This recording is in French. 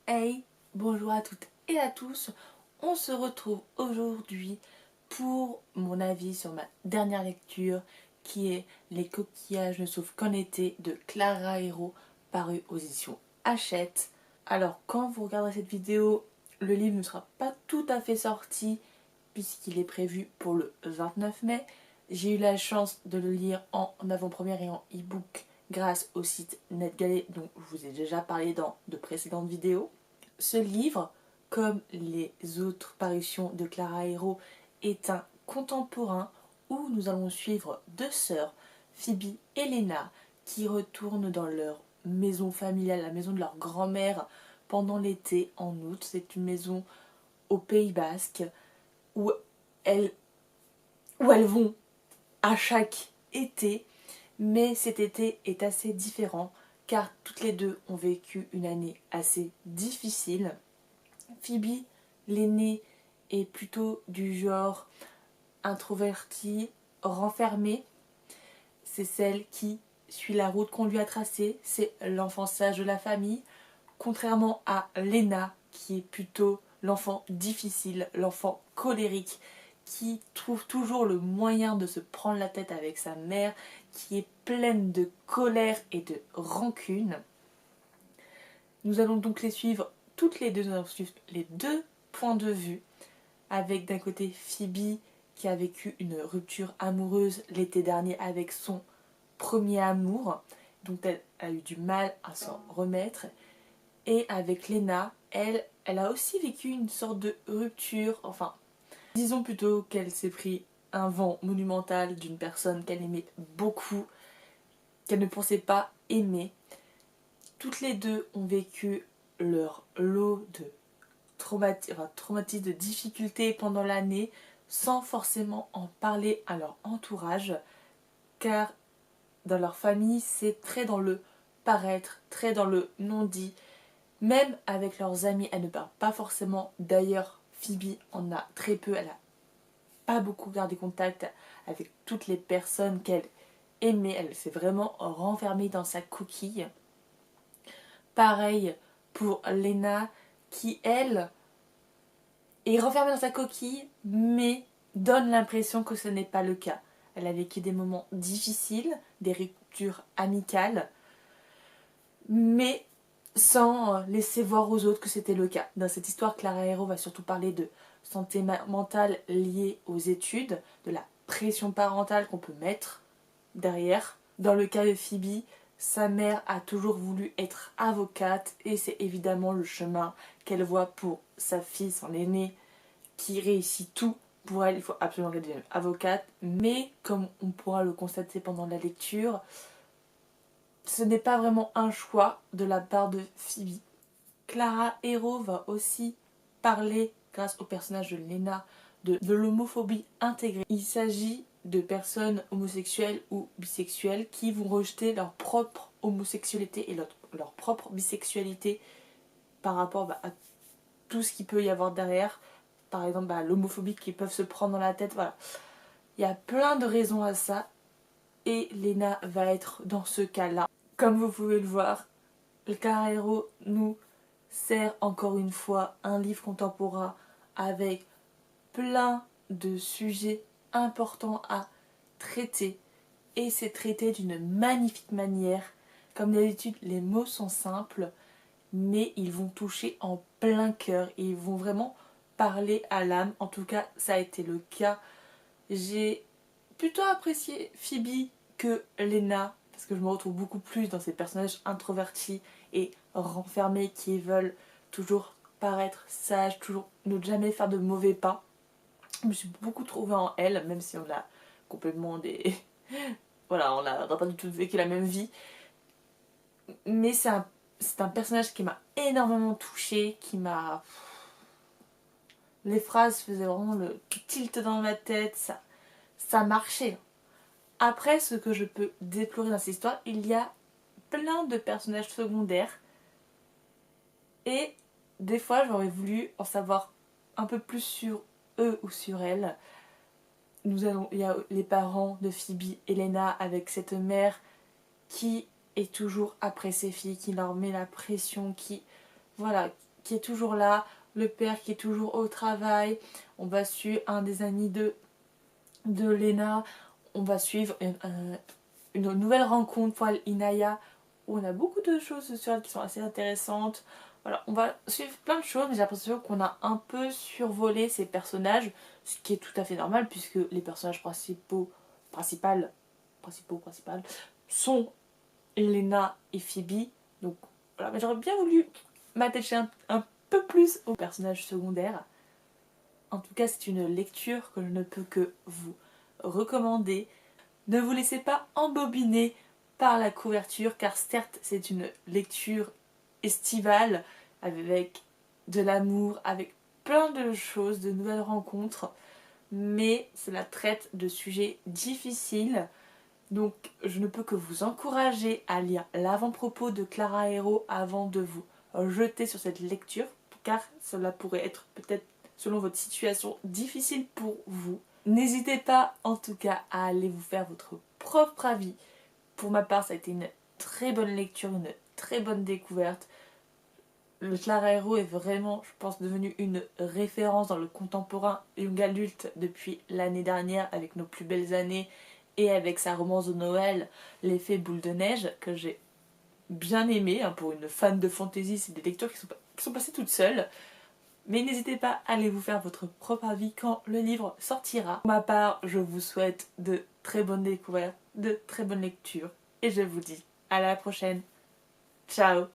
Hey, bonjour à toutes et à tous. On se retrouve aujourd'hui pour mon avis sur ma dernière lecture qui est Les coquillages ne sauvent qu'en été de Clara Hérault, paru aux éditions Hachette. Alors quand vous regarderez cette vidéo, le livre ne sera pas tout à fait sorti puisqu'il est prévu pour le 29 mai. J'ai eu la chance de le lire en avant-première et en e-book grâce au site NetGalley dont je vous ai déjà parlé dans de précédentes vidéos. Ce livre, comme les autres parutions de Clara Hérault, est un contemporain où nous allons suivre deux sœurs, Phoebe et Lena, qui retournent dans leur maison familiale, la maison de leur grand-mère, pendant l'été, en août. C'est une maison au Pays Basque où elles, où elles vont à chaque été, mais cet été est assez différent car toutes les deux ont vécu une année assez difficile. Phoebe, l'aînée, est plutôt du genre introvertie, renfermée. C'est celle qui suit la route qu'on lui a tracée, c'est l'enfant sage de la famille, contrairement à Lena, qui est plutôt l'enfant difficile, l'enfant colérique, qui trouve toujours le moyen de se prendre la tête avec sa mère, qui est pleine de colère et de rancune. Nous allons donc les suivre toutes les deux, nous allons suivre les deux points de vue, avec d'un côté Phoebe qui a vécu une rupture amoureuse l'été dernier avec son premier amour, dont elle a eu du mal à s'en remettre, et avec Lena, elle a aussi vécu une sorte de rupture, enfin, disons plutôt qu'elle s'est pris un vent monumental d'une personne qu'elle aimait beaucoup, qu'elle ne pensait pas aimer. Toutes les deux ont vécu leur lot de traumatismes, de difficultés pendant l'année, sans forcément en parler à leur entourage, car dans leur famille, c'est très dans le paraître, très dans le non-dit. Même avec leurs amis, elles ne parlent pas forcément. D'ailleurs, Phoebe en a très peu, elle n'a pas beaucoup gardé contact avec toutes les personnes qu'elle aimait, elle s'est vraiment renfermée dans sa coquille. Pareil pour Lena, qui elle est renfermée dans sa coquille, mais donne l'impression que ce n'est pas le cas. Elle a vécu des moments difficiles, des ruptures amicales, mais sans laisser voir aux autres que c'était le cas. Dans cette histoire, Clara Hérault va surtout parler de santé mentale liée aux études, de la pression parentale qu'on peut mettre derrière. Dans le cas de Phoebe, sa mère a toujours voulu être avocate et c'est évidemment le chemin qu'elle voit pour sa fille, son aînée, qui réussit tout. Pour elle, il faut absolument qu'elle devienne avocate, mais comme on pourra le constater pendant la lecture, ce n'est pas vraiment un choix de la part de Phoebe. Clara Hérault va aussi parler, grâce au personnage de Lena, de l'homophobie intégrée. Il s'agit de personnes homosexuelles ou bisexuelles qui vont rejeter leur propre homosexualité et leur propre bisexualité par rapport à tout ce qu'il peut y avoir derrière. Par exemple, l'homophobie qu'ils peuvent se prendre dans la tête. Voilà. Il y a plein de raisons à ça et Lena va être dans ce cas-là. Comme vous pouvez le voir, Clara Hérault nous sert encore une fois un livre contemporain avec plein de sujets importants à traiter et c'est traité d'une magnifique manière. Comme d'habitude, les mots sont simples mais ils vont toucher en plein cœur et ils vont vraiment parler à l'âme. En tout cas, ça a été le cas. J'ai plutôt apprécié Phoebe que Lena parce que je me retrouve beaucoup plus dans ces personnages introvertis et renfermés qui veulent toujours paraître sages, toujours ne jamais faire de mauvais pas. Je me suis beaucoup trouvée en elle, même si on a complètement des... voilà, on n'a pas du tout vécu la même vie. Mais c'est un personnage qui m'a énormément touchée, qui m'a... Les phrases faisaient vraiment le tilt dans ma tête, ça marchait. Après, ce que je peux déplorer dans cette histoire, il y a plein de personnages secondaires et des fois j'aurais voulu en savoir un peu plus sur eux ou sur elles. Il y a les parents de Phoebe et Lena avec cette mère qui est toujours après ses filles, qui leur met la pression, voilà, qui est toujours là, le père qui est toujours au travail, on va suivre un des amis de Lena, on va suivre une nouvelle rencontre pour Inaya, où on a beaucoup de choses sur elle qui sont assez intéressantes. Voilà, on va suivre plein de choses, mais j'ai l'impression qu'on a un peu survolé ces personnages, ce qui est tout à fait normal puisque les personnages principales sont Lena et Phoebe. Donc voilà, mais j'aurais bien voulu m'attacher un peu plus aux personnages secondaires. En tout cas, c'est une lecture que je ne peux que vous recommander. Ne vous laissez pas embobiner par la couverture, car certes, c'est une lecture estivale avec de l'amour, avec plein de choses, de nouvelles rencontres, mais cela traite de sujets difficiles. Donc, je ne peux que vous encourager à lire l'avant-propos de Clara Héreau avant de vous jeter sur cette lecture, car cela pourrait être peut-être, selon votre situation, difficile pour vous. N'hésitez pas en tout cas à aller vous faire votre propre avis. Pour ma part, ça a été une très bonne lecture, une très bonne découverte. Le Clara Héreau est vraiment, je pense, devenu une référence dans le contemporain young adulte depuis l'année dernière avec Nos plus belles années et avec sa romance de Noël, L'effet boule de neige, que j'ai bien aimé. Pour une fan de fantasy, c'est des lectures qui sont passées toutes seules. Mais n'hésitez pas à aller vous faire votre propre avis quand le livre sortira. Pour ma part, je vous souhaite de très bonnes découvertes, de très bonnes lectures. Et je vous dis à la prochaine. Ciao!